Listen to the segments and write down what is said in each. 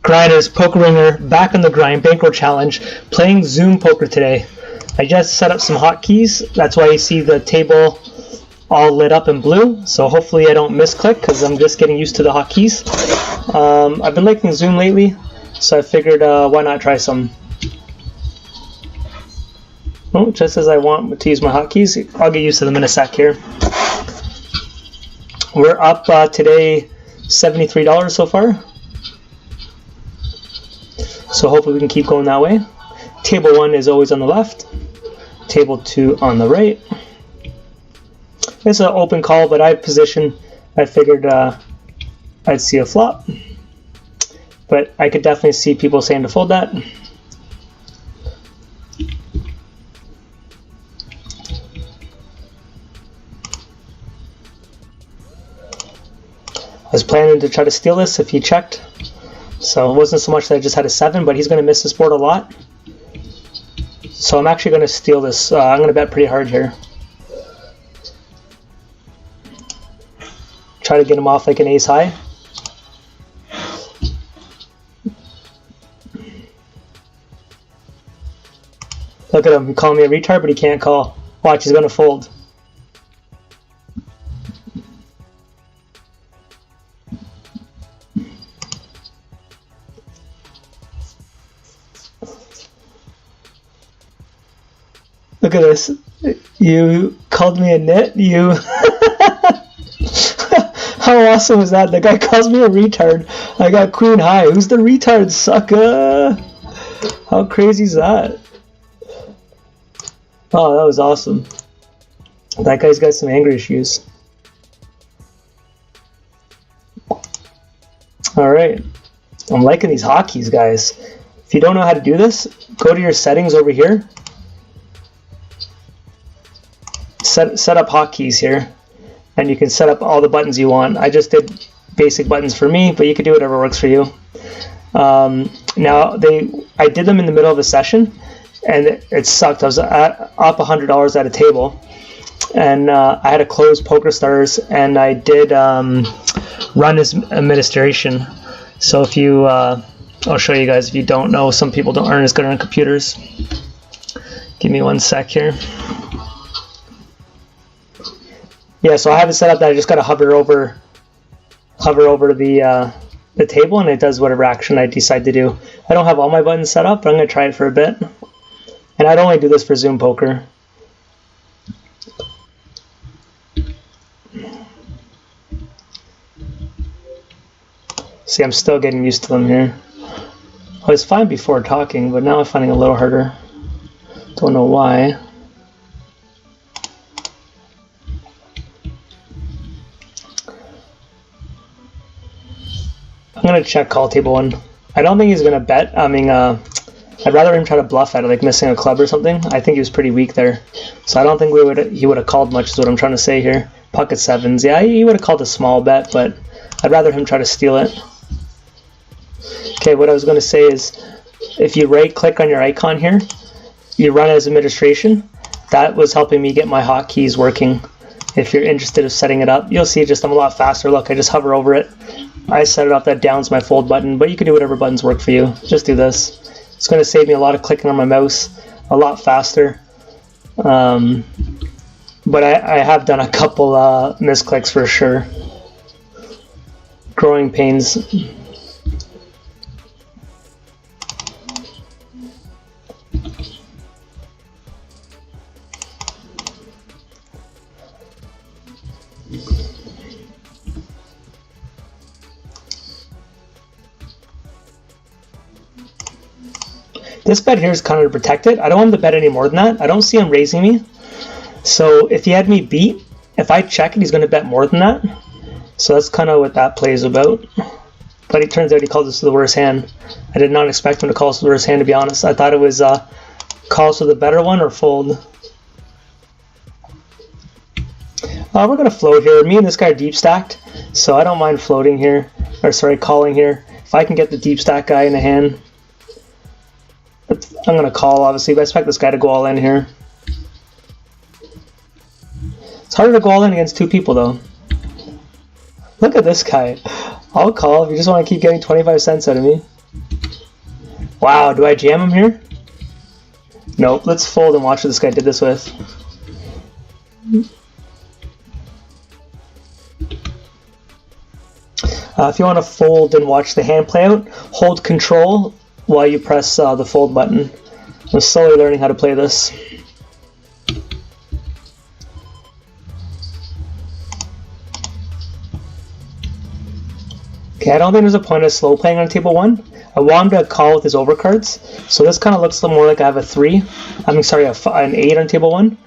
Grinders, Poker Ringer, back on the grind, bankroll challenge, playing Zoom poker today. I just set up some hotkeys, that's why you see the table all lit up in blue, so hopefully I don't misclick because I'm just getting used to the hotkeys. I've been liking Zoom lately, so I figured why not try some. Oh, just as I want to use my hotkeys, I'll get used to them in a sec here. We're up today $73 so far. So hopefully we can keep going that way. Table 1 is always on the left. Table 2 on the right. It's an open call, but I figured I'd see a flop. But I could definitely see people saying to fold that. I was planning to try to steal this if he checked. So it wasn't so much that I just had a 7, but he's going to miss this board a lot. So I'm actually going to steal this. I'm going to bet pretty hard here. Try to get him off like an ace high. Look at him calling me a retard, but he can't call. Watch, he's going to fold. Look at this. You called me a nit? You... How awesome was that? The guy calls me a retard. I got queen high. Who's the retard, sucker? How crazy is that? Oh, that was awesome. That guy's got some anger issues. Alright. I'm liking these hotkeys, guys. If you don't know how to do this, go to your settings over here. Set up hotkeys here, and you can set up all the buttons you want. I just did basic buttons for me, but you can do whatever works for you. Now I did them in the middle of a session, and it sucked. I was up $100 at a table, and I had to close POKERSTARS, and I did run as administration. So if you, I'll show you guys. If you don't know, some people don't aren't as good on computers. Give me 1 sec here. Yeah, so I have it set up that I just gotta hover over the table, and it does whatever action I decide to do. I don't have all my buttons set up, but I'm gonna try it for a bit. And I'd only do this for Zoom poker. See, I'm still getting used to them here. I was fine before talking, but now I'm finding it a little harder. Don't know why. I'm going to check call table 1. I don't think he's going to bet. I mean, I'd rather him try to bluff at it, like missing a club or something. I think he was pretty weak there. So I don't think he would have called much is what I'm trying to say here. Pocket 7s. Yeah, he would have called a small bet, but I'd rather him try to steal it. Okay, what I was going to say is if you right-click on your icon here, you run as administration. That was helping me get my hotkeys working. If you're interested in setting it up, you'll see just I'm a lot faster. Look, I just hover over it. I set it up that down's my fold button, but you can do whatever buttons work for you. Just do this. It's going to save me a lot of clicking on my mouse, a lot faster. But I have done a couple misclicks for sure. Growing pains. This bet here is kind of protected. I don't want him to bet any more than that. I don't see him raising me. So if he had me beat, if I check it, he's going to bet more than that. So that's kind of what that play is about. But it turns out he called this the worst hand. I did not expect him to call this the worst hand, to be honest. I thought it was calls for the better one or fold. We're going to float here. Me and this guy are deep stacked, so I don't mind floating here. Or sorry, calling here. If I can get the deep stack guy in the hand, I'm going to call, obviously, but I expect this guy to go all in here. It's harder to go all in against 2 people, though. Look at this guy. I'll call if you just want to keep getting 25 cents out of me. Wow, do I jam him here? Nope, let's fold and watch what this guy did this with. If you want to fold and watch the hand play out, hold control while you press the fold button. I'm slowly learning how to play this. Okay, I don't think there's a point of slow playing on table 1. I want him to call with his overcards, so this kind of looks a little more like I have a 3. I mean, sorry, an 8 on table 1.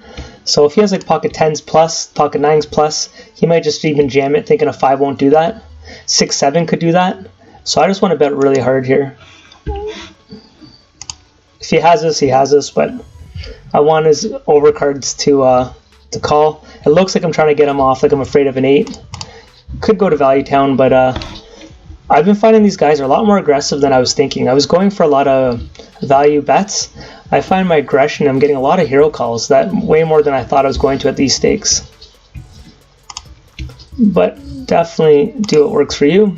So if he has like pocket 10s plus, pocket 9s plus, he might just even jam it thinking a 5 won't do that. 6, 7 could do that. So I just want to bet really hard here. If he has this, he has this, but I want his overcards to call. It looks like I'm trying to get him off, like I'm afraid of an 8. Could go to Value Town, but I've been finding these guys are a lot more aggressive than I was thinking. I was going for a lot of value bets. I find my aggression, I'm getting a lot of hero calls, that way more than I thought I was going to at these stakes. But definitely do what works for you.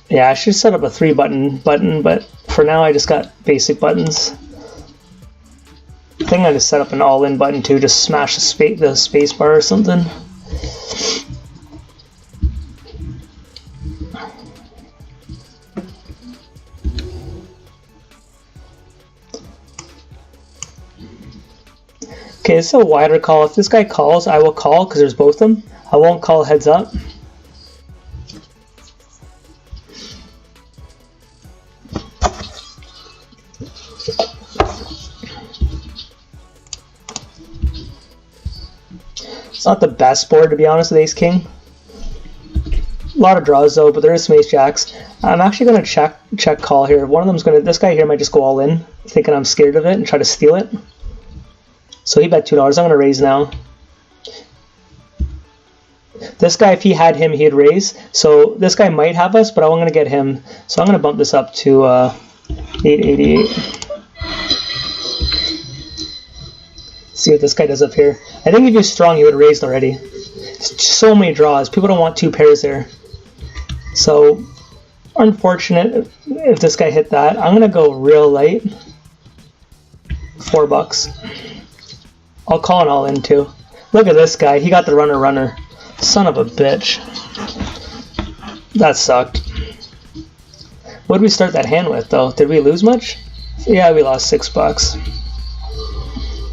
Yeah, I should set up a 3 button, but for now I just got basic buttons. I think I just set up an all-in button too, just smash the space bar or something. Okay, this is a wider call. If this guy calls, I will call because there's both of them. I won't call heads up. It's not the best board, to be honest, with Ace King. A lot of draws though, but there is some Ace Jacks. I'm actually going to check call here. One of them's going to, this guy here might just go all in, thinking I'm scared of it and try to steal it. So he bet $2. I'm going to raise now. This guy, if he had him, he'd raise. So this guy might have us, but I'm going to get him. So I'm going to bump this up to 888. See what this guy does up here. I think if he was strong, he would have raised already. So many draws. People don't want 2 pairs there. So unfortunate if this guy hit that. I'm going to go real light. $4. I'll call an all in too. Look at this guy. He got the runner. Son of a bitch. That sucked. What did we start that hand with though? Did we lose much? Yeah, we lost $6.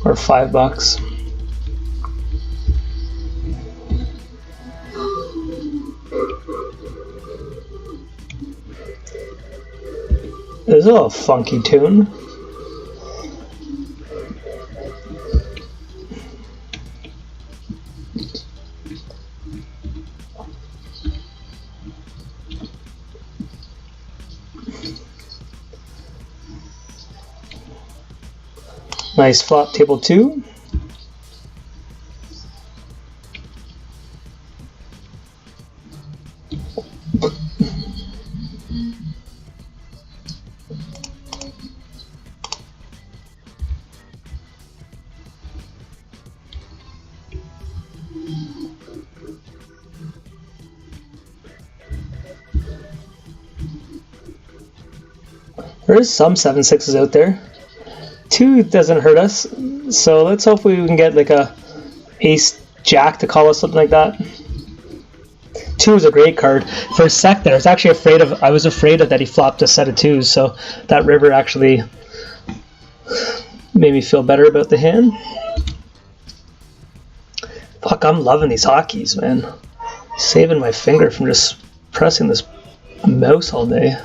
Or $5. It was a little funky tune. Nice flop, table 2. There is some 7-6s out there. 2 doesn't hurt us, so let's hope we can get like a ace jack to call us, something like that. 2 is a great card. For a sec there, I was afraid of that he flopped a set of 2s, so that river actually made me feel better about the hand. Fuck, I'm loving these hotkeys, man. Saving my finger from just pressing this mouse all day.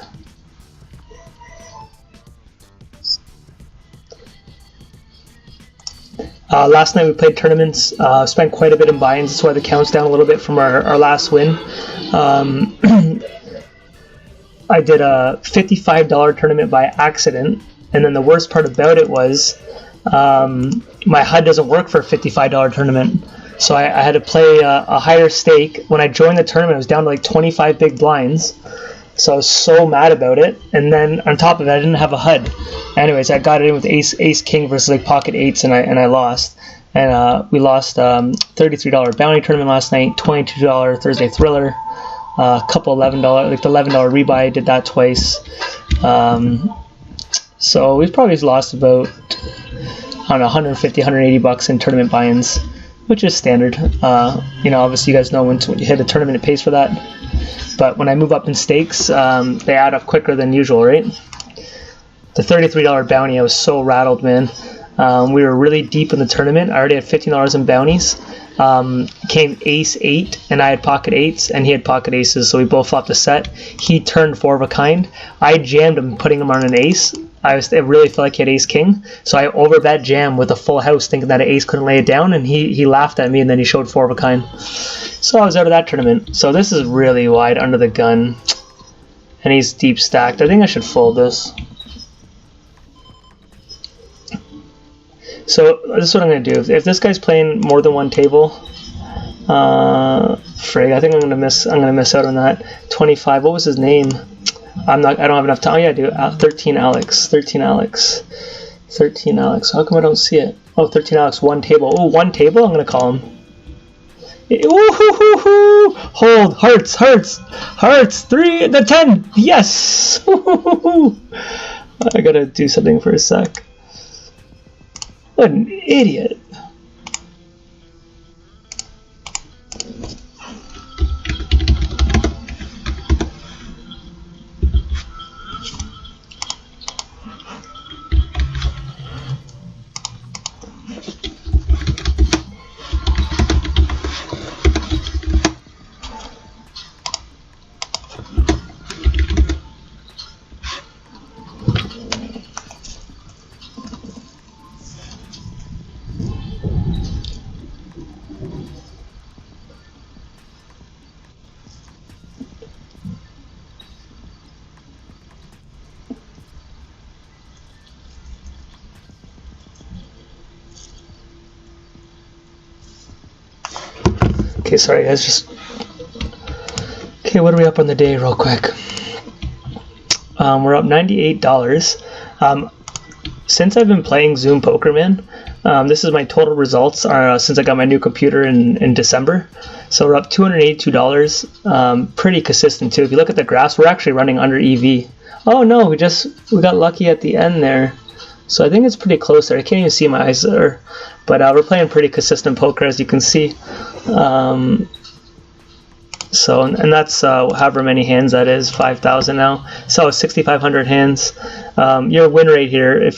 Last night we played tournaments, spent quite a bit in buy-ins, that's why the count's down a little bit from our last win. I did a $55 tournament by accident, and then the worst part about it was my HUD doesn't work for a $55 tournament, so I had to play a higher stake. When I joined the tournament, I was down to like 25 big blinds, so I was so mad about it, and then on top of it, I didn't have a HUD. Anyways, I got it in with ace king versus like pocket 8s, and I lost. And we lost $33 bounty tournament last night, $22 Thursday thriller, a couple $11, like the $11 rebuy, did that twice. So we've probably lost about, I don't know, 150, 180 bucks in tournament buy-ins, which is standard. You know, obviously you guys know when you hit a tournament, it pays for that. But when I move up in stakes, they add up quicker than usual, right? The $33 bounty, I was so rattled, man. We were really deep in the tournament. I already had $15 in bounties. Came ace 8, and I had pocket 8s, and he had pocket aces, so we both flopped a set. He turned 4 of a kind. I jammed him, putting him on an ace. It really felt like he had ace king, so I overbet jam with a full house, thinking that an ace couldn't lay it down, and he laughed at me, and then he showed 4 of a kind. So I was out of that tournament. So this is really wide under the gun, and he's deep stacked. I think I should fold this. So this is what I'm going to do. If this guy's playing more than one table, frig, I think I'm going to miss out on that. 25. What was his name? I don't have enough time. Oh yeah, I do. 13 Alex. How come I don't see it? Oh, 13 Alex. One table. Oh, one table. I'm going to call him. Ooh, hold. Hearts. 3. The 10. Yes. I got to do something for a sec. What an idiot. Okay, sorry guys, okay, what are we up on the day real quick? We're up $98. Since I've been playing Zoom Poker, man, this is my total results since I got my new computer in December. So we're up $282, pretty consistent too. If you look at the graphs, we're actually running under EV. Oh no, we got lucky at the end there. So I think it's pretty close there. I can't even see my eyes there. But we're playing pretty consistent poker, as you can see. So, and that's however many hands that is, 5,000 now. So 6,500 hands. Your win rate here,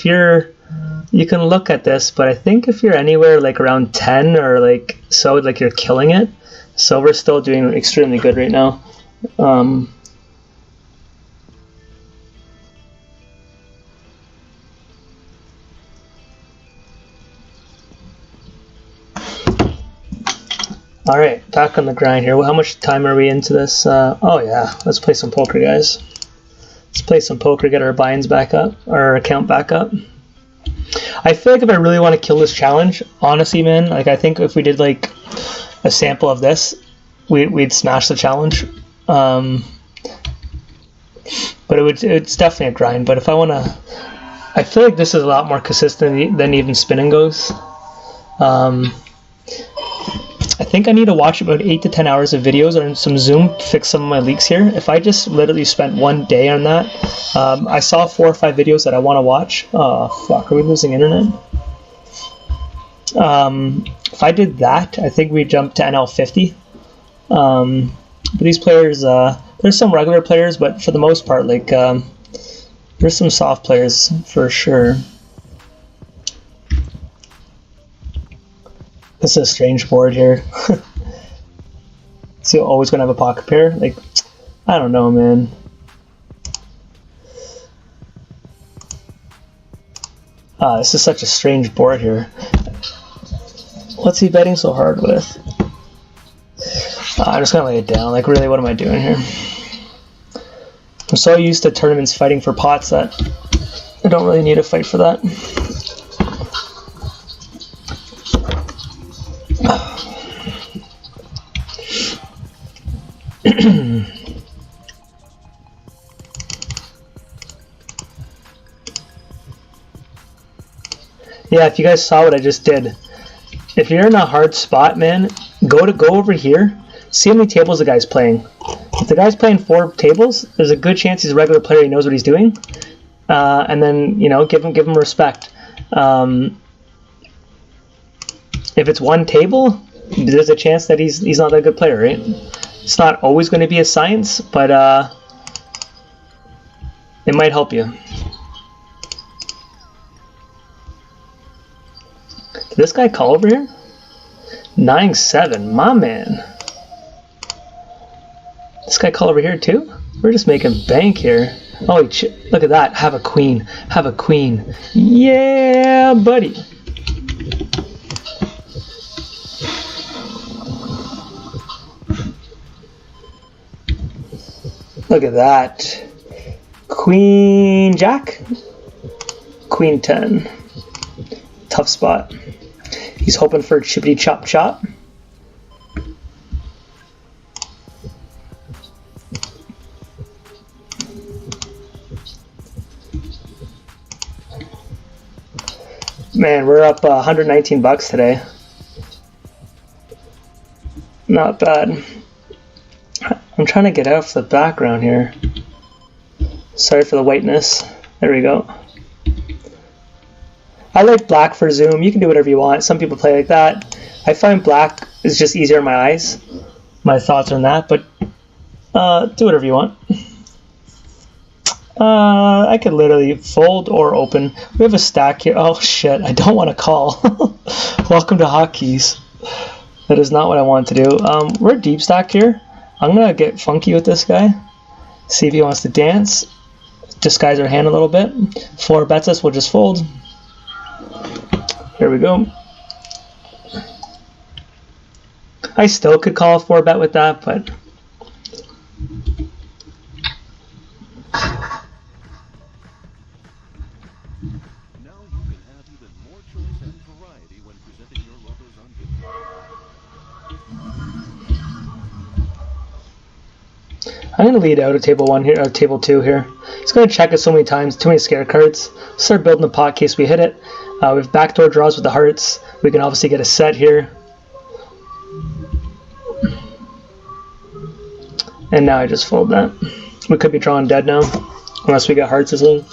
you can look at this, but I think if you're anywhere like around 10 or like so, like you're killing it. So we're still doing extremely good right now. All right, back on the grind here. How much time are we into this? Oh yeah, let's play some poker, guys. Let's play some poker, get our buy-ins back up, our account back up. I feel like if I really want to kill this challenge, honestly, man, like I think if we did like a sample of this, we'd smash the challenge. But it's definitely a grind. But if I want to, I feel like this is a lot more consistent than even spinning goes. I think I need to watch about 8 to 10 hours of videos on some Zoom, fix some of my leaks here. If I just literally spent one day on that, I saw 4 or 5 videos that I want to watch. Oh, fuck, are we losing internet? If I did that, I think we'd jump to NL 50. But these players, there's some regular players, but for the most part, like, there's some soft players for sure. This is a strange board here. So you're always going to have a pocket pair? Like, I don't know, man. This is such a strange board here. What's he betting so hard with? I'm just going to lay it down. Like, really, what am I doing here? I'm so used to tournaments fighting for pots that I don't really need to fight for that. Yeah, if you guys saw what I just did, if you're in a hard spot, man, go over here, see how many tables the guy's playing. If the guy's playing 4 tables, there's a good chance he's a regular player. He knows what he's doing, and then give him respect. If it's 1 table, there's a chance that he's not a good player, right? It's not always going to be a science, but it might help you. Did this guy call over here? 9-7, my man. This guy call over here too? We're just making bank here. Oh, look at that. Have a queen. Have a queen. Yeah, buddy. Look at that. Queen Jack. Queen 10. Tough spot. He's hoping for a chippity chop chop. Man, we're up 119 bucks today. Not bad. I'm trying to get out of the background here. Sorry for the whiteness. There we go. I like black for zoom. You can do whatever you want. Some people play like that. I find black is just easier on my eyes. My thoughts on that, but do whatever you want. I could literally fold or open. We have a stack here. Oh shit, I don't want to call. Welcome to hotkeys. That is not what I want to do. We're deep stack here. I'm gonna get funky with this guy. See if he wants to dance. Disguise our hand a little bit. 4 bets us, we'll just fold. Here we go. I still could call a 4 bet with that, but I'm going to lead out of table 1 here, or table 2 here. He's going to check us so many times, too many scare cards. Start building the pot in case we hit it. We have backdoor draws with the hearts. We can obviously get a set here. And now I just fold that. We could be drawing dead now, unless we get hearts as well.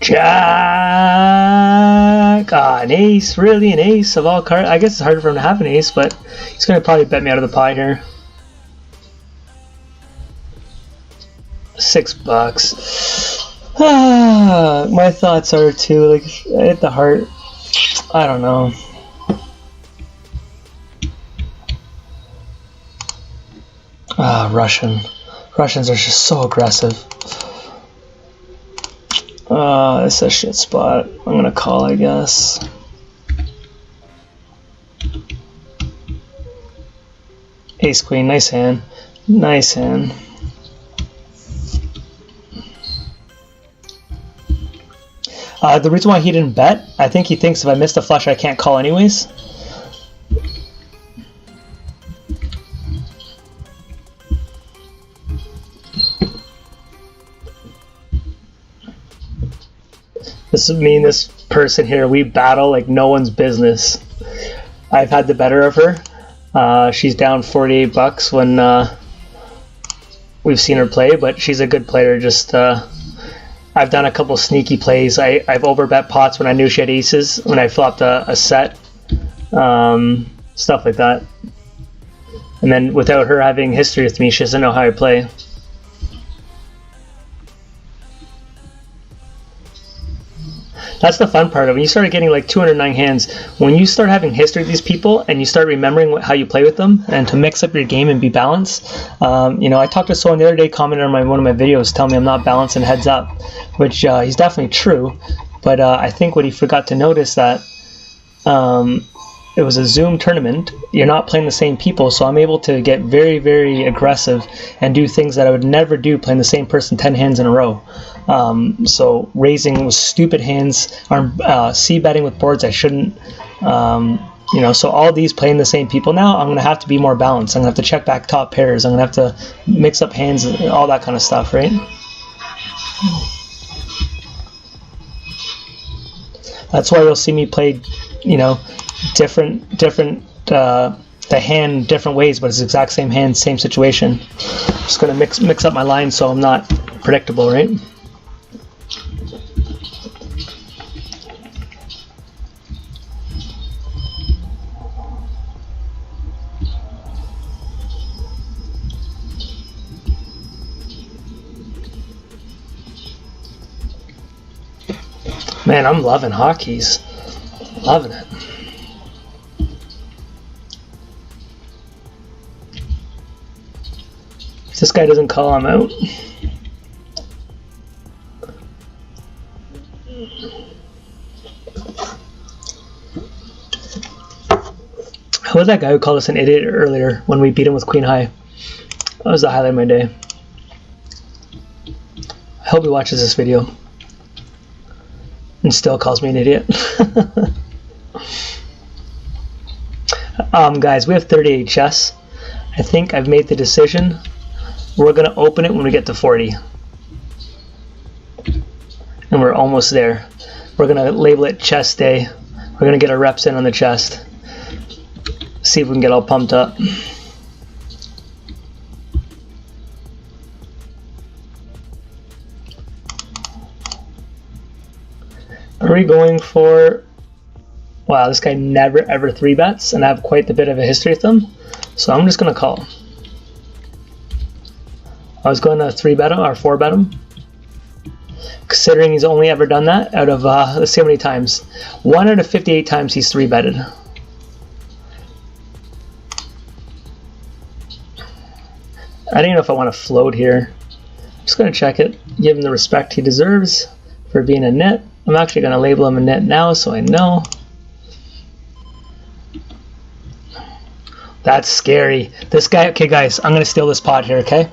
Jack! Ah, an ace. Really? An ace of all cards? I guess it's harder for him to have an ace, but he's going to probably bet me out of the pie here. $6. Ah, my thoughts are too, like, I hit the heart. I don't know. Ah, Russian. Russians are just so aggressive. It's a shit spot. I'm gonna call, I guess. Ace queen, nice hand. Nice hand. The reason why he didn't bet, I think he thinks if I missed a flush I can't call anyways. This would mean this person here, we battle like no one's business. I've had the better of her. She's down $48 when we've seen her play, but she's a good player. Just I've done a couple sneaky plays. I've overbet pots when I knew she had aces, when I flopped a set, stuff like that. And then without her having history with me, she doesn't know how I play. That's the fun part of it. When you start getting like 209 hands, when you start having history with these people and you start remembering how you play with them and to mix up your game and be balanced. You know, I talked to someone the other day, commented on one of my videos, telling me I'm not balanced and heads up, which he's definitely true. But I think what he forgot to notice that it was a Zoom tournament. You're not playing the same people, so I'm able to get very, very aggressive and do things that I would never do playing the same person 10 hands in a row. So raising with stupid hands, C-betting with boards I shouldn't, You know, so all these playing the same people now, I'm going to have to be more balanced. I'm going to have to check back top pairs. I'm going to have to mix up hands, all that kind of stuff, right? That's why you'll see me play, you know, different the hand different ways, but it's the exact same hand, same situation. Just going to mix up my lines so I'm not predictable, right? Man, I'm loving hotkeys. Loving it. If this guy doesn't call, I'm out. Who was that guy who called us an idiot earlier when we beat him with Queen High? That was the highlight of my day. I hope he watches this video and still calls me an idiot. Guys, we have 38 chess. I think I've made the decision. We're going to open it when we get to 40. And we're almost there. We're going to label it chest day. We're going to get our reps in on the chest. See if we can get all pumped up. Are we going for... Wow, this guy never ever 3-bets, and I have quite a bit of a history with him. So I'm just going to call. I was going to 3-bet him, or 4-bet him. Considering he's only ever done that out of, let's see how many times. 1 out of 58 times he's 3-betted. I don't even know if I want to float here. I'm just going to check it. Give him the respect he deserves for being a nit. I'm actually going to label him a nit now so I know. That's scary. This guy, okay guys, I'm going to steal this pot here, okay?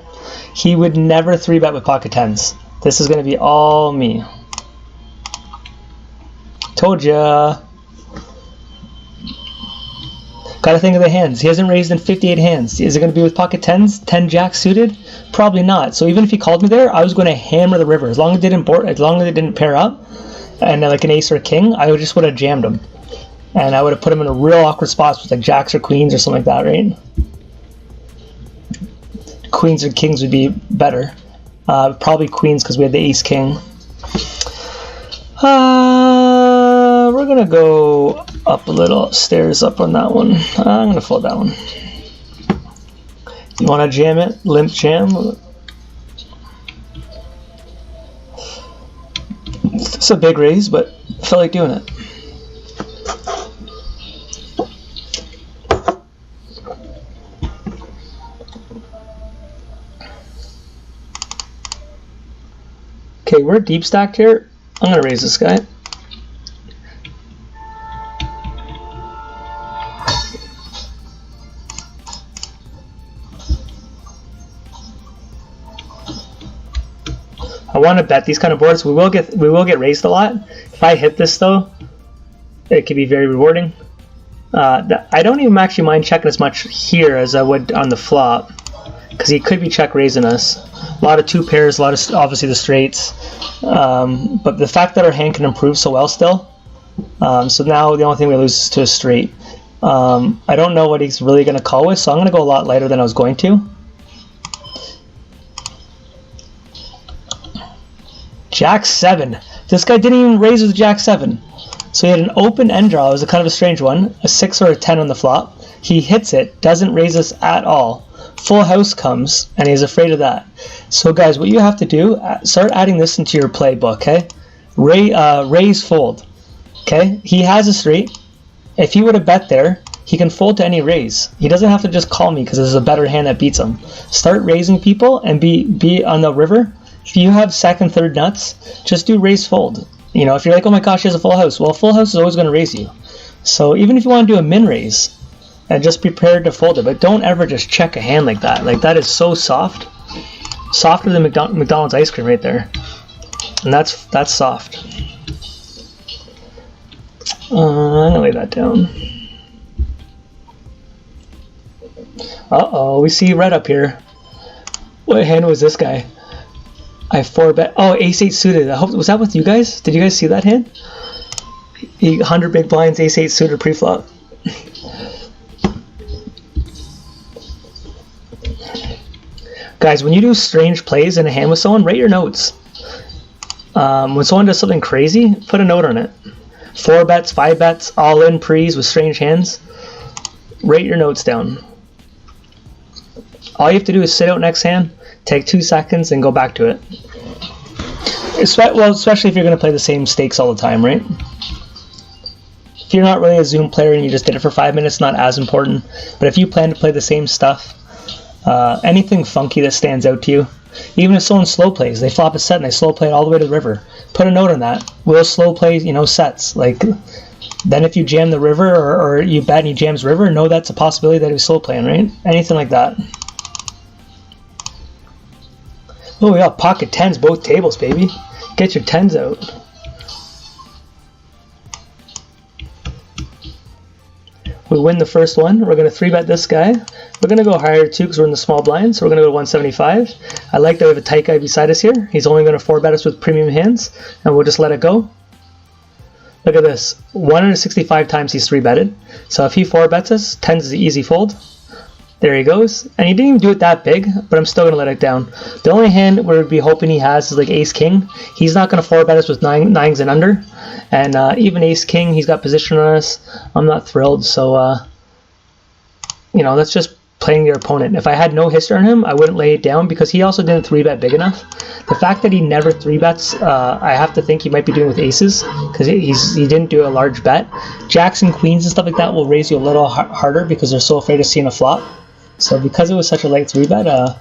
He would never 3-bet with pocket tens. This is going to be all me. Told ya. Gotta think of the hands. He hasn't raised in 58 hands. Is it going to be with pocket tens? 10 jack suited? Probably not. So even if he called me there, I was going to hammer the river. As long as it didn't pair up, and like an ace or a king, I just would have jammed him. And I would have put him in a real awkward spot with like jacks or queens or something like that, right? Queens or kings would be better. Probably queens because we had the ace king. We're going to go up a little, stairs up on that one. I'm going to fold that one. You want to jam it? Limp jam? It's a big raise, but I feel like doing it. Okay, we're deep stacked here. I'm going to raise this guy. I want to bet these kind of boards. We will get raised a lot. If I hit this though, it could be very rewarding. I don't even actually mind checking as much here as I would on the flop, because he could be check raising us. A lot of 2 pairs, a lot of obviously the straights. But the fact that our hand can improve so well still. So now the only thing we lose is to a straight. I don't know what he's really going to call with, so I'm going to go a lot lighter than I was going to. Jack 7. This guy didn't even raise with Jack 7. So he had an open end draw. It was a kind of a strange one. A 6 or a 10 on the flop. He hits it, doesn't raise us at all. Full house comes, and he's afraid of that. So guys, what you have to do, start adding this into your playbook, okay? Raise fold, okay? He has a straight. If he would have bet there, he can fold to any raise. He doesn't have to just call me because there's a better hand that beats him. Start raising people and be on the river. If you have second, third nuts, just do raise fold. You know, if you're like, oh my gosh, he has a full house. Well, full house is always going to raise you. So even if you want to do a min raise, and just be prepared to fold it, but don't ever just check a hand like that. Like, that is so soft. Softer than McDonald's ice cream right there. And that's soft. I'm gonna lay that down. Uh-oh, we see red up here. What hand was this guy? I 4-bet. Oh, ace-8 suited. I hope, was that with you guys? Did you guys see that hand? He 100 big blinds, ace-8 suited pre-flop. Guys, when you do strange plays in a hand with someone, write your notes. When someone does something crazy, put a note on it. 4 bets, 5 bets, all-in pre's with strange hands. Write your notes down. All you have to do is sit out next hand, take 2 seconds, and go back to it. Well, especially if you're going to play the same stakes all the time, right? If you're not really a Zoom player and you just did it for 5 minutes, not as important. But if you plan to play the same stuff, anything funky that stands out to you, even if someone slow plays, they flop a set and they slow play it all the way to the river, put a note on that. We'll slow play, sets. Like, then if you jam the river or you bet and he jams river, know that's a possibility that he's slow playing, right? Anything like that. Oh, we got pocket 10s, both tables, baby. Get your 10s out. We win the first one. We're going to 3-bet this guy. We're going to go higher too because we're in the small blind, so we're going to go to 175. I like that we have a tight guy beside us here. He's only going to 4-bet us with premium hands, and we'll just let it go. Look at this. 165 times he's 3-betted. So if he 4-bets us, 10s is an easy fold. There he goes. And he didn't even do it that big, but I'm still going to let it down. The only hand where we'd be hoping he has is like ace-king. He's not going to 4-bet us with 9s and under. And even ace-king, he's got position on us. I'm not thrilled, so, that's just playing your opponent. If I had no history on him, I wouldn't lay it down because he also didn't 3-bet big enough. The fact that he never 3-bets, I have to think he might be doing with aces because he didn't do a large bet. Jacks and queens and stuff like that will raise you a little harder because they're so afraid of seeing a flop. So because it was such a light 3-bet,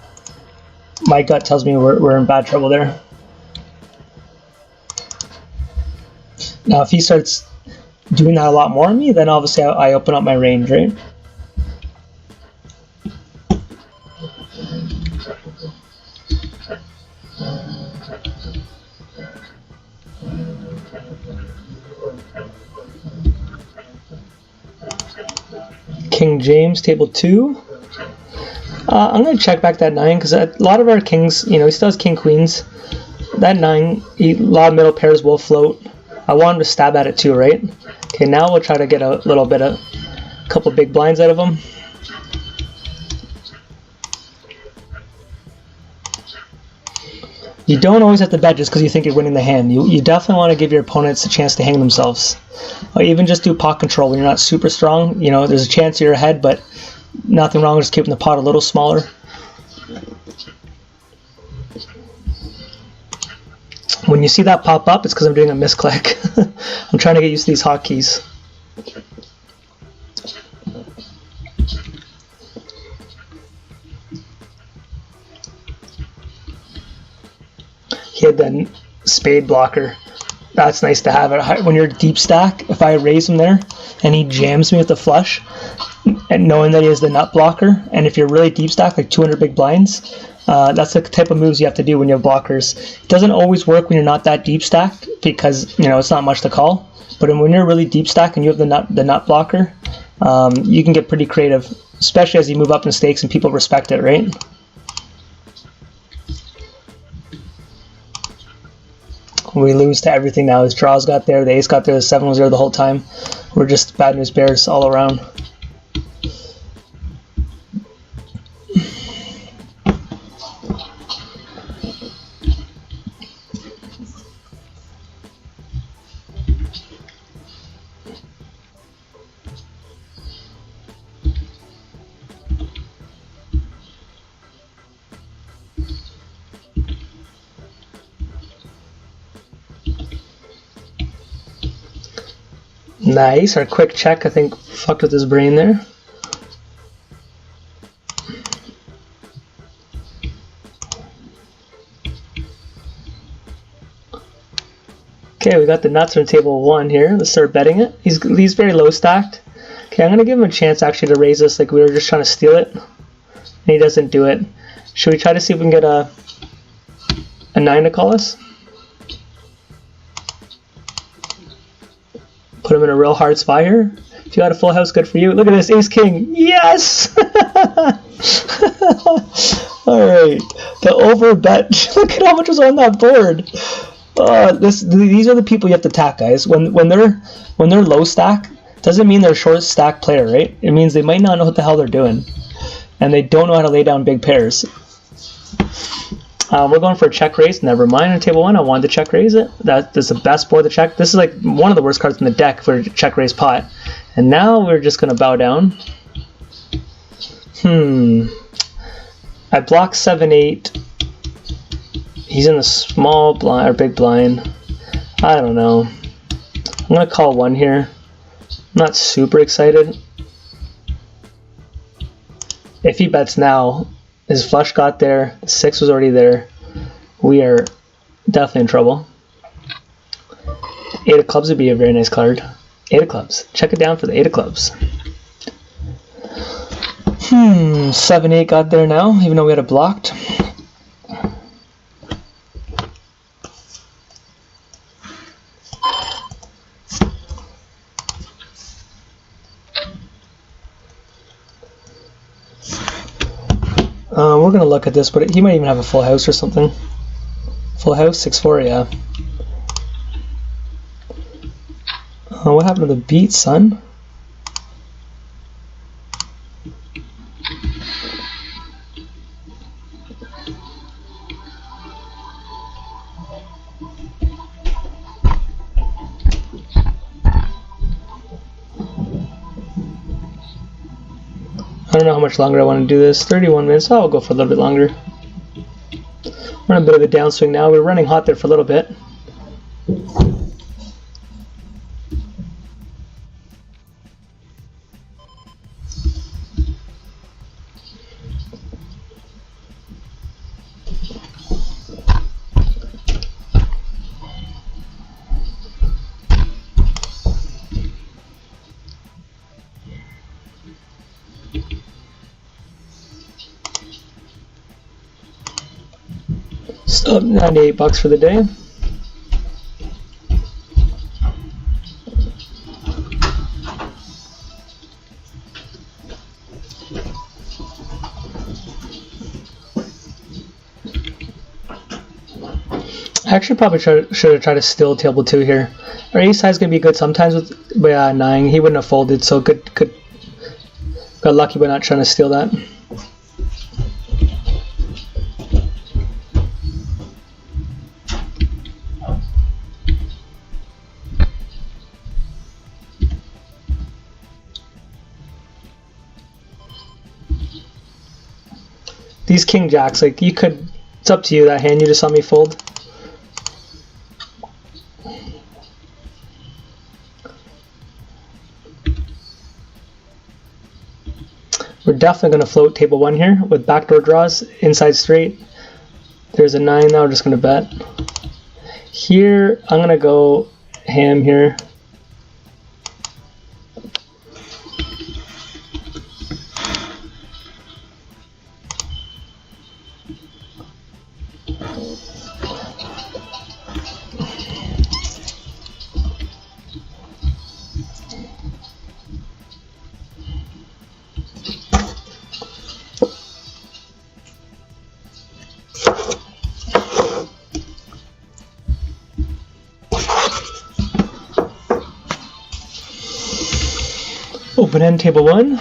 my gut tells me we're in bad trouble there. Now if he starts doing that a lot more on me, then obviously I open up my range, right? King James, table 2. I'm going to check back that 9 because a lot of our kings, he still has king queens. That 9, a lot of middle pairs will float. I want him to stab at it too, right? Okay, now we'll try to get a little bit of a couple big blinds out of him. You don't always have to bet just because you think you're winning the hand. You definitely want to give your opponents a chance to hang themselves. Or even just do pot control when you're not super strong. There's a chance you're ahead, but nothing wrong with just keeping the pot a little smaller. When you see that pop up, it's because I'm doing a misclick. I'm trying to get used to these hotkeys. He had that spade blocker. That's nice to have it. When you're deep stack, if I raise him there and he jams me with the flush, and knowing that he has the nut blocker, and if you're really deep stack, like 200 big blinds, that's the type of moves you have to do when you have blockers. It doesn't always work when you're not that deep stack because it's not much to call. But when you're really deep stack and you have the nut blocker, you can get pretty creative, especially as you move up in stakes and people respect it, right? We lose to everything now. His draws got there, the ace got there, the 7 was there the whole time. We're just bad news bears all around. Nice, our quick check I think fucked with his brain there. Okay, we got the nuts on table 1 here. Let's start betting it. He's very low stacked. Okay, I'm gonna give him a chance actually to raise this like we were just trying to steal it. And he doesn't do it. Should we try to see if we can get a 9 to call us? Put him in a real hard spot here. If you got a full house, good for you. Look at this, ace king. Yes! Alright, the over bet. Look at how much was on that board. These are the people you have to attack, guys. When they're low stack, doesn't mean they're a short stack player, right? It means they might not know what the hell they're doing. And they don't know how to lay down big pairs. We're going for a check raise. Never mind. On table 1, I wanted to check raise it. That's the best board to check. This is like one of the worst cards in the deck for a check raise pot. And now we're just going to bow down. I block 7-8. He's in the small blind or big blind. I don't know. I'm going to call 1 here. I'm not super excited. If he bets now, his flush got there, the 6 was already there. We are definitely in trouble. 8 of clubs would be a very nice card. 8 of clubs. Check it down for the 8 of clubs. 7-8 got there now, even though we had it blocked. We're going to look at this, but he might even have a full house or something. Full house, 6-4, yeah. What happened to the beat, son? I don't know how much longer I want to do this. 31 minutes. Oh, I'll go for a little bit longer. We're on a bit of a downswing now. We're running hot there for a little bit. So, $98 for the day. I actually probably should have tried to steal table 2 here. Our ace high is going to be good sometimes with 9. He wouldn't have folded, so got lucky by not trying to steal that. These king jacks, like you could, it's up to you, that hand you just saw me fold. We're definitely going to float table 1 here with backdoor draws, inside straight. There's a 9 now, we're just going to bet. Here, I'm going to go ham here. Open end table 1.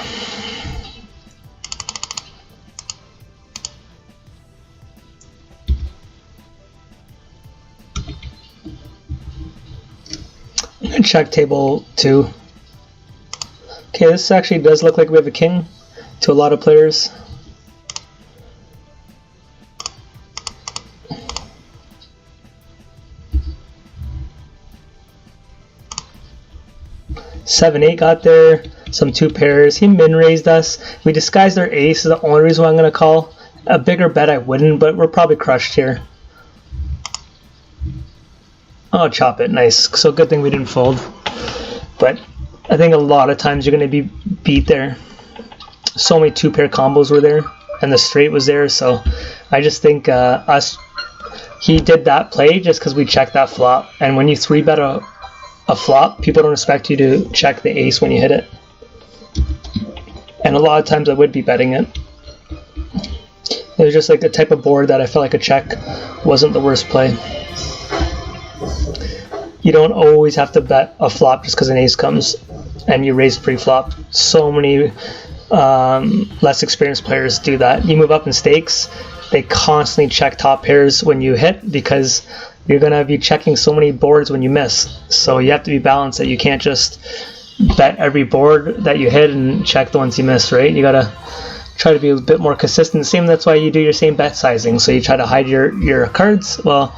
And check table 2. Okay, this actually does look like we have a king to a lot of players. Seven, 8 got there. Some 2 pairs. He min-raised us. We disguised our ace is the only reason why I'm going to call. A bigger bet I wouldn't, but we're probably crushed here. Oh, chop it. Nice. So good thing we didn't fold. But I think a lot of times you're going to be beat there. So many 2-pair combos were there, and the straight was there. So I just think he did that play just because we checked that flop. And when you 3-bet a flop, people don't expect you to check the ace when you hit it. And a lot of times I would be betting it. It was just like the type of board that I felt like a check wasn't the worst play. You don't always have to bet a flop just because an ace comes and you raise pre-flop. So many less experienced players do that. You move up in stakes, they constantly check top pairs when you hit because you're going to be checking so many boards when you miss. So you have to be balanced that you can't just bet every board that you hit and check the ones you miss, right? You got to try to be a bit more consistent. Same, that's why you do your same bet sizing. So you try to hide your cards. Well,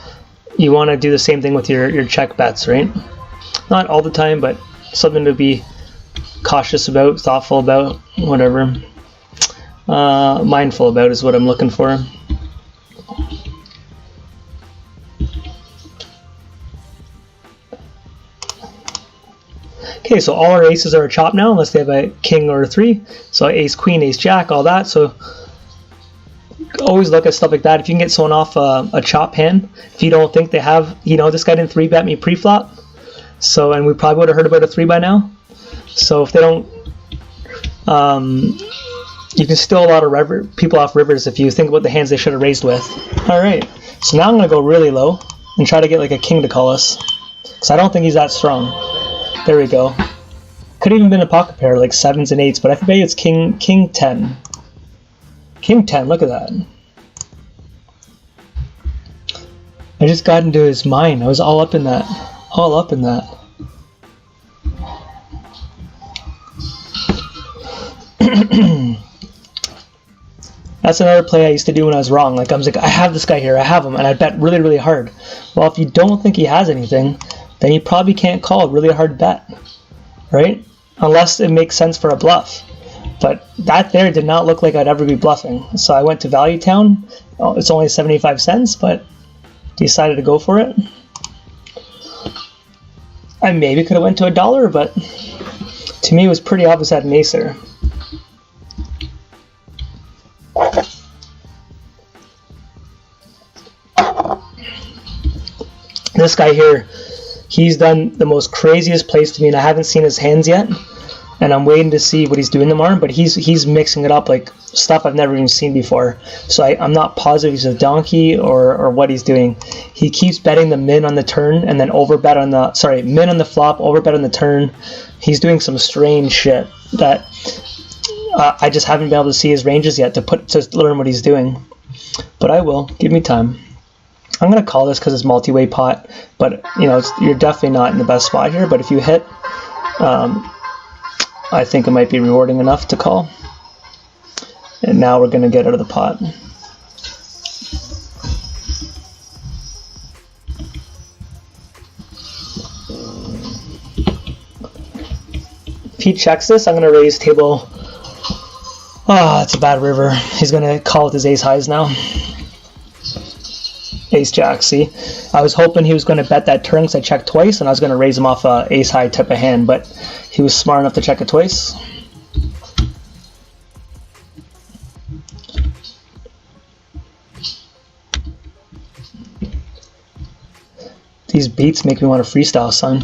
you want to do the same thing with your check bets, right? Not all the time, but something to be cautious about, thoughtful about, whatever. Mindful about is what I'm looking for. Okay, so all our aces are a chop now, unless they have a king or a 3. So ace, queen, ace, jack, all that. So always look at stuff like that. If you can get someone off a chop hand, if you don't think they have, this guy didn't 3-bet me pre-flop. So, and we probably would have heard about a 3 by now. So if they don't, you can steal a lot of people off rivers if you think about the hands they should have raised with. All right, so now I'm going to go really low and try to get like a king to call us, because I don't think he's that strong. There we go. Could have even been a pocket pair, like 7s and 8s, but I think it's king 10. King 10, look at that. I just got into his mind. I was all up in that. All up in that. That's another play I used to do when I was wrong. Like I was like, I have this guy here, I have him, and I bet really, really hard. Well, if you don't think he has anything, then you probably can't call a really hard bet, right? Unless it makes sense for a bluff. But that there did not look like I'd ever be bluffing. So I went to Value Town. Oh, it's only 75 cents, but decided to go for it. I maybe could have went to $1, but to me it was pretty obvious I had an ace there. This guy here, he's done the most craziest plays to me, and I haven't seen his hands yet, and I'm waiting to see what he's doing tomorrow, but he's mixing it up like stuff I've never even seen before. So I'm not positive he's a donkey or what he's doing. He keeps betting the min on the turn and then overbet on the, min on the flop, overbet on the turn. He's doing some strange shit that I just haven't been able to see his ranges yet to learn what he's doing. But I will. Give me time. I'm going to call this because it's multi-way pot, but you're definitely not in the best spot here, but if you hit, I think it might be rewarding enough to call. And now we're going to get out of the pot. If he checks this, I'm going to raise table. Oh, it's a bad river. He's going to call with his ace highs now. Ace jack, see? I was hoping he was going to bet that turn because I checked twice, and I was going to raise him off a ace high type of hand, but he was smart enough to check it twice. These beats make me want to freestyle, son.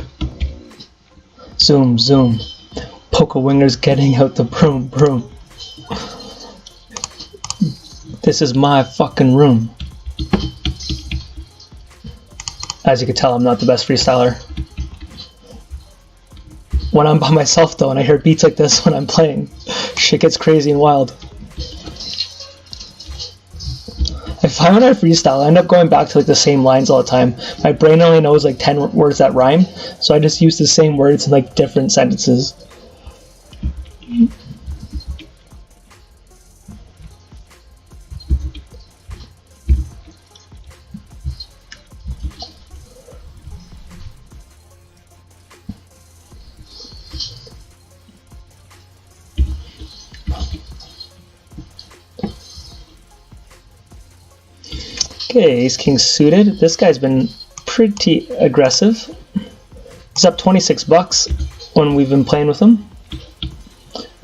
Zoom, zoom. Poker wingers getting out the broom, broom. This is my fucking room. As you can tell, I'm not the best freestyler. When I'm by myself though, and I hear beats like this when I'm playing, shit gets crazy and wild. I find when I freestyle, I end up going back to like the same lines all the time. My brain only knows like 10 words that rhyme, so I just use the same words in like different sentences. Okay, ace king suited. This guy's been pretty aggressive. He's up 26 bucks when we've been playing with him.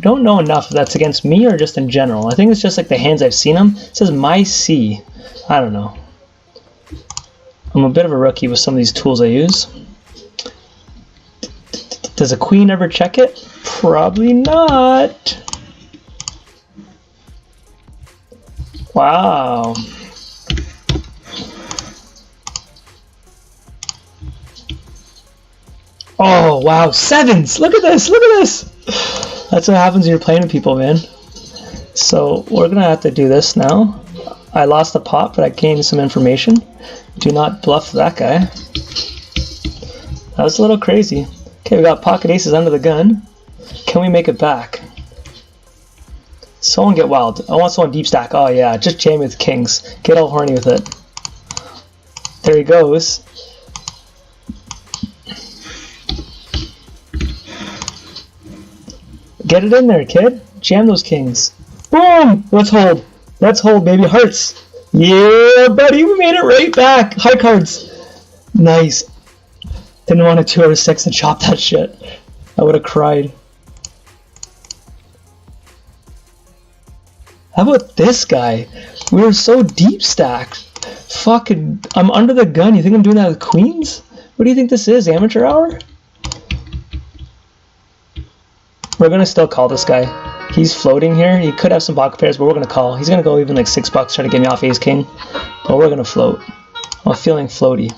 Don't know enough if that's against me or just in general. I think it's just like the hands I've seen him. It says my C. I don't know. I'm a bit of a rookie with some of these tools I use. Does a queen ever check it? Probably not. Wow. Oh, wow. Sevens! Look at this! Look at this! That's what happens when you're playing with people, man. So, we're going to have to do this now. I lost the pot, but I gained some information. Do not bluff that guy. That was a little crazy. Okay, we got pocket aces under the gun. Can we make it back? Someone get wild. I want someone deep stack. Oh yeah, just jam with kings. Get all horny with it. There he goes. Get it in there, kid. Jam those kings. Boom! Let's hold. Let's hold, baby. Hearts. Yeah, buddy, we made it right back. High cards. Nice. Didn't want a 2 over 6 to chop that shit. I would have cried. How about this guy? We were so deep stacked. Fucking, I'm under the gun. You think I'm doing that with queens? What do you think this is? Amateur hour? We're gonna still call this guy. He's floating here. He could have some pocket pairs, but we're gonna call. He's gonna go even like $6 trying to get me off ace king. But we're gonna float. I'm feeling floaty.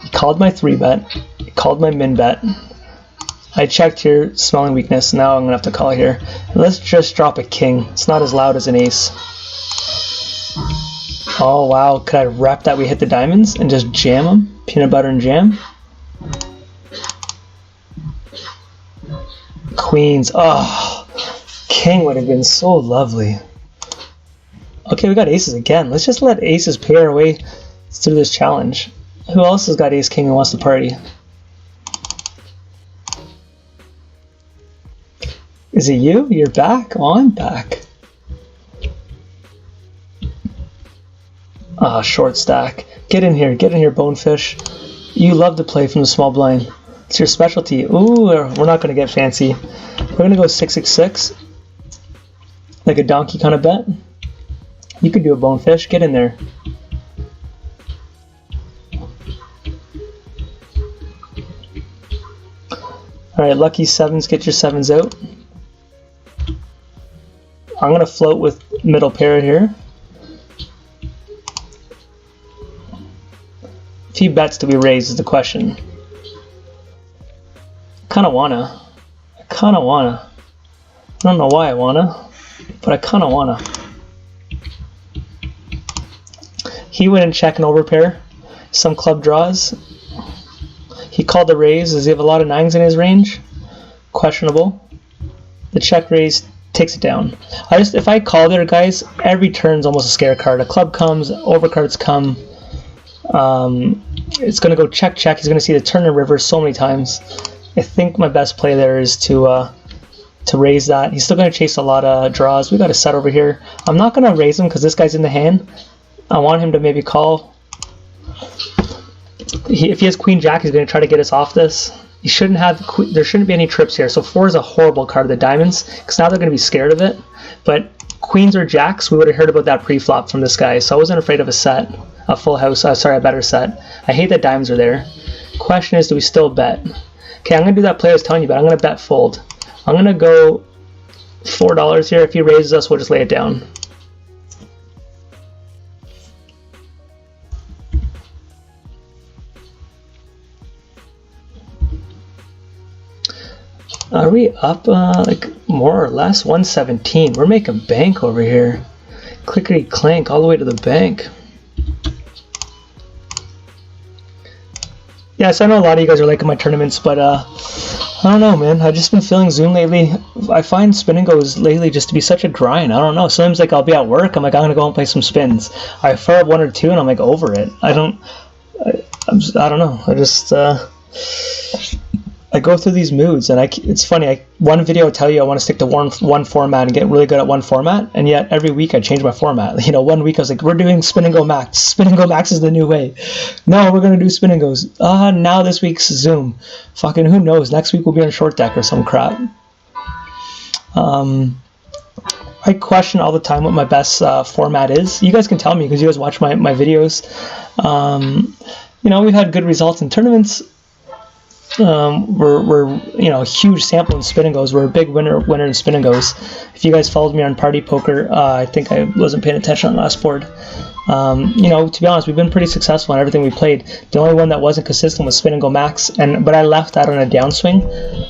He called my 3-bet. He called my min-bet. I checked here, smelling weakness. Now I'm gonna have to call here. Let's just drop a king. It's not as loud as an ace. Oh wow, could I wrap that we hit the diamonds and just jam them? Peanut butter and jam. Queens. Oh, king would have been so lovely. Okay, we got aces again. Let's just let aces pay our way through this challenge. Who else has got ace king and wants to party? Is it you? You're back? Oh, I'm back. Ah, short stack. Get in here, bonefish. You love to play from the small blind. It's your specialty. Ooh, we're not going to get fancy. We're going to go 666. Like a donkey kind of bet. You could do a bonefish. Get in there. Alright, lucky sevens. Get your sevens out. I'm going to float with middle pair here. A few bets do we raise is the question. I kinda wanna. I don't know why I wanna, but I kinda wanna. He went and checked an overpair. Some club draws. He called the raise. Does he have a lot of nines in his range? Questionable. The check raise takes it down. If I call there, guys, every turn's almost a scare card. A club comes, overcards come. It's gonna go check check. He's gonna see the turn and river so many times. I think my best play there is to raise that. He's still gonna chase a lot of draws. We got a set over here. I'm not gonna raise him because this guy's in the hand. I want him to maybe call. If he has queen jack, he's gonna try to get us off this. He shouldn't have. There shouldn't be any trips here. So 4 is a horrible card of the diamonds because now they're gonna be scared of it. But queens or jacks, we would have heard about that pre-flop from this guy. So I wasn't afraid of a set, a full house. Sorry, a better set. I hate that diamonds are there. Question is, do we still bet? Okay, I'm going to do that play I was telling you about. I'm going to bet fold. I'm going to go $4 here. If he raises us, we'll just lay it down. Are we up like more or less? 117. We're making bank over here. Clickety clank all the way to the bank. Yeah, so I know a lot of you guys are liking my tournaments, but I don't know, man. I've just been feeling Zoom lately. I find spin and goes lately just to be such a grind. I don't know. Sometimes like I'll be at work, I'm like, I'm gonna go and play some spins. I fire up 1 or 2 and I'm like over it. I don't know. I just I go through these moods, and it's funny. One video will tell you I want to stick to one format and get really good at one format, and yet every week I change my format. You know, one week I was like, we're doing spin and go max. Spin and go max is the new way. No, we're gonna do spin and goes. Now this week's Zoom. Fucking who knows? Next week we'll be on short deck or some crap. I question all the time what my best format is. You guys can tell me because you guys watch my videos. you know, we've had good results in tournaments. We're you know, a huge sample in spin and goes. We're a big winner in spin and goes. If you guys followed me on Party Poker, I think I wasn't paying attention on the last board. You know, to be honest, we've been pretty successful in everything we played. The only one that wasn't consistent was spin and go max, but I left that on a downswing.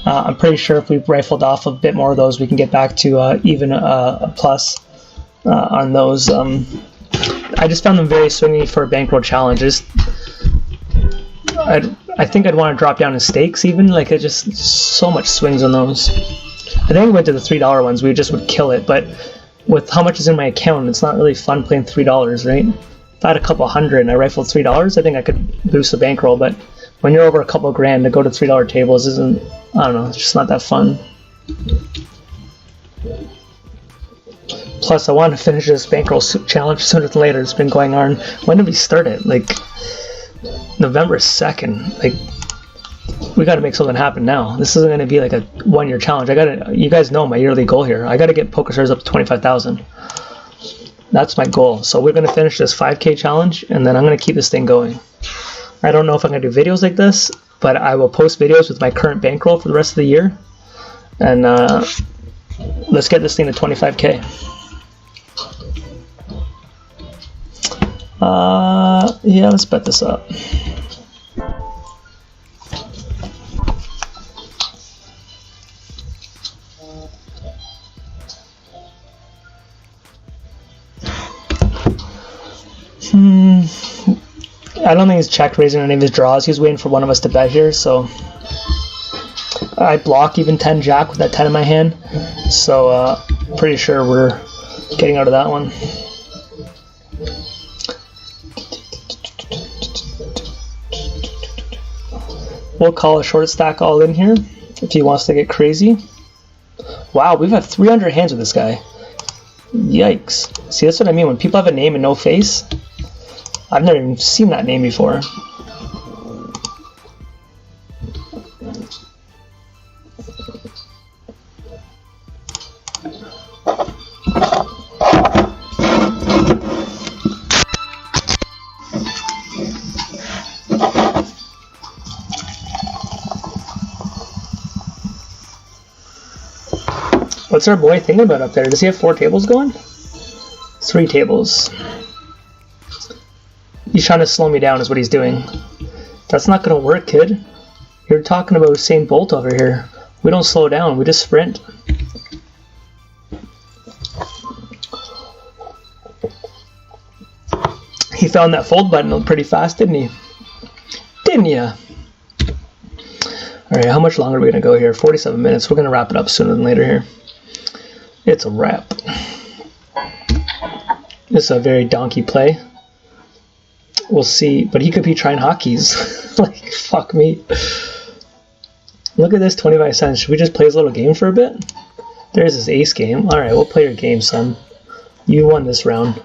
I'm pretty sure if we rifled off a bit more of those, we can get back to even a plus on those. I just found them very swingy for a bankroll challenge. I think I'd want to drop down in stakes even. Like, it just so much swings on those. I think we went to the $3 ones. We just would kill it, but with how much is in my account, it's not really fun playing $3, right? If I had a couple hundred and I rifled $3, I think I could boost the bankroll, but when you're over a couple grand, to go to $3 tables isn't, I don't know, it's just not that fun. Plus, I want to finish this bankroll challenge sooner than later. It's been going on. When did we start it? Like, November 2nd. Like, we got to make something happen now. This isn't going to be like a one-year challenge. You guys know my yearly goal here. I got to get POKERSTARS up to 25,000. That's my goal. So we're going to finish this 5K challenge, and then I'm going to keep this thing going. I don't know if I'm going to do videos like this, but I will post videos with my current bankroll for the rest of the year. And let's get this thing to 25K. Yeah, let's bet this up. I don't think he's check raising any of his draws. He's waiting for one of us to bet here, so I block even 10 jack with that 10 in my hand. So pretty sure we're getting out of that one. We'll call a short stack all in here if he wants to get crazy. Wow, we've had 300 hands with this guy. Yikes. See, that's what I mean. When people have a name and no face, I've never even seen that name before. What's our boy thinking about up there? Does he have 4 tables going? 3 tables. He's trying to slow me down is what he's doing. That's not going to work, kid. You're talking about Usain Bolt over here. We don't slow down, we just sprint. He found that fold button pretty fast, didn't he? Didn't ya? Alright, how much longer are we going to go here? 47 minutes. We're going to wrap it up sooner than later here. It's a wrap. This is a very donkey play. We'll see, but he could be trying hotkeys. Like, fuck me. Look at this, 25 cents. Should we just play his little game for a bit? There's his ace game. Alright, we'll play your game, son. You won this round.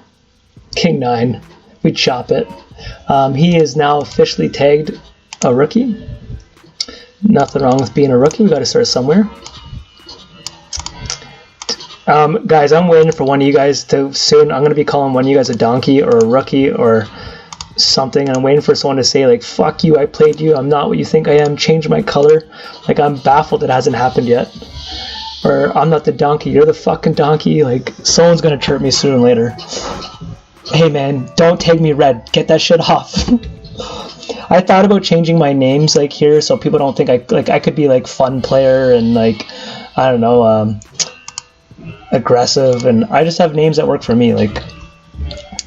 King 9. We chop it. He is now officially tagged a rookie. Nothing wrong with being a rookie. We got to start somewhere. Guys, I'm waiting for one of you guys to soon. I'm going to be calling one of you guys a donkey or a rookie or something. I'm waiting for someone to say, like, fuck you, I played you. I'm not what you think I am. Change my color. Like, I'm baffled it hasn't happened yet. Or, I'm not the donkey. You're the fucking donkey. Like, someone's going to chirp me sooner or later. Hey, man, don't tag me red. Get that shit off. I thought about changing my names, like, here so people don't think I could be, like, fun player and, like, I don't know, aggressive, and I just have names that work for me. Like,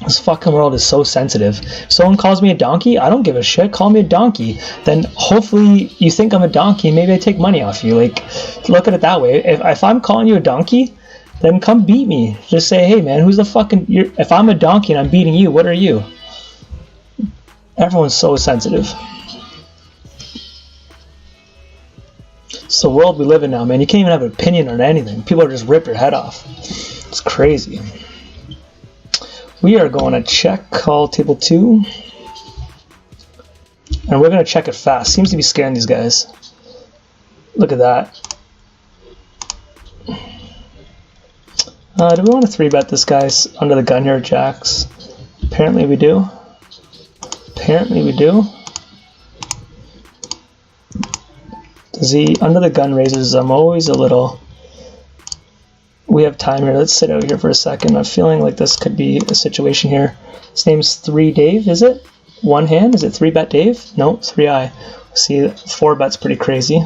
this fucking world is so sensitive. If someone calls me a donkey, I don't give a shit. Call me a donkey. Then hopefully you think I'm a donkey, maybe I take money off you. Like, look at it that way. If I'm calling you a donkey, then come beat me. Just say, hey man, who's the fucking... if I'm a donkey and I'm beating you, what are you? Everyone's so sensitive. It's the world we live in now, man. You can't even have an opinion on anything. People are just rip your head off. It's crazy. We are going to check call table 2. And we're going to check it fast. Seems to be scaring these guys. Look at that. Do we want to 3-bet this guy's under the gun here, jacks? Apparently we do. Apparently we do. Z, under the gun raises, I'm always a little... We have time here. Let's sit out here for a second. I'm feeling like this could be a situation here. His name's 3 Dave, is it? One hand? Is it 3-bet Dave? No, 3i. See, 4-bet's pretty crazy.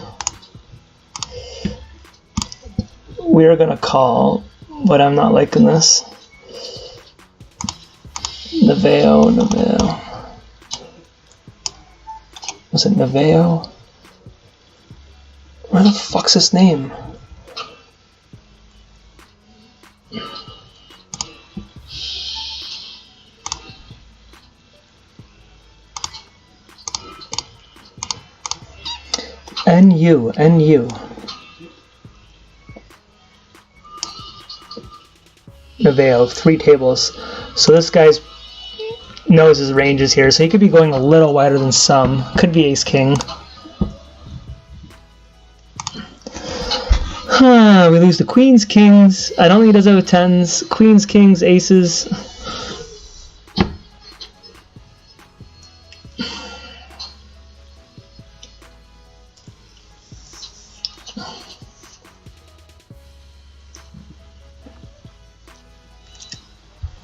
We're going to call, but I'm not liking this. Naveo. Was it Naveo? Where the fuck's his name? NU. Naveo, 3 tables. So this guy's knows his ranges here, so he could be going a little wider than some. Could be ace king. We lose the queens, kings. I don't think he does it with 10s. Queens, kings, aces.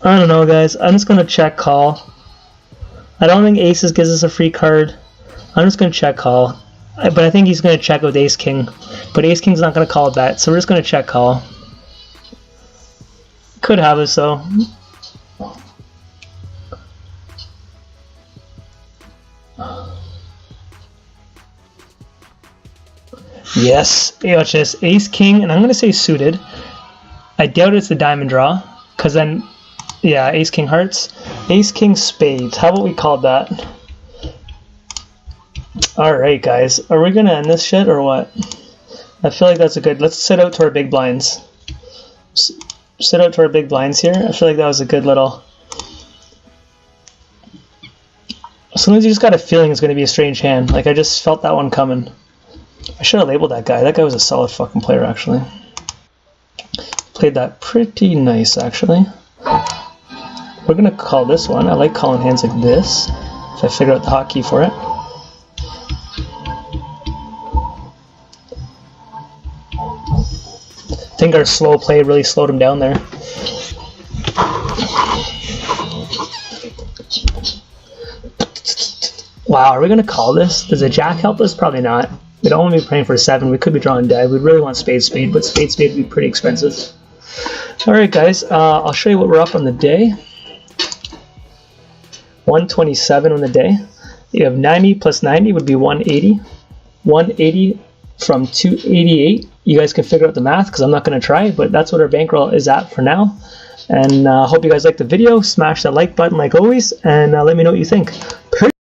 I don't know, guys. I'm just going to check call. I don't think aces gives us a free card. I'm just going to check call. But I think he's going to check with ace king. But ace king's not going to call a bet, so we're just going to check call. Could have us though. Yes, watch this. Ace king, and I'm going to say suited. I doubt it's the diamond draw, because then, yeah, ace king hearts. Ace king spades. How about we call that? Alright, guys. Are we going to end this shit or what? I feel like that's a good... Let's sit out to our big blinds. Sit out to our big blinds here. I feel like that was a good little... Sometimes you just got a feeling it's going to be a strange hand. Like, I just felt that one coming. I should have labeled that guy. That guy was a solid fucking player, actually. Played that pretty nice, actually. We're going to call this one. I like calling hands like this, if I figure out the hotkey for it. I think our slow play really slowed him down there. Wow, are we going to call this? Does a jack help us? Probably not. We'd only be playing for 7. We could be drawing dead. We'd really want spade, but spade would be pretty expensive. Alright guys, I'll show you what we're up on the day. 127 on the day. You have 90 plus 90 would be 180. 180 from 288. You guys can figure out the math because I'm not going to try, but that's what our bankroll is at for now. And I hope you guys liked the video. Smash that like button like always, and let me know what you think.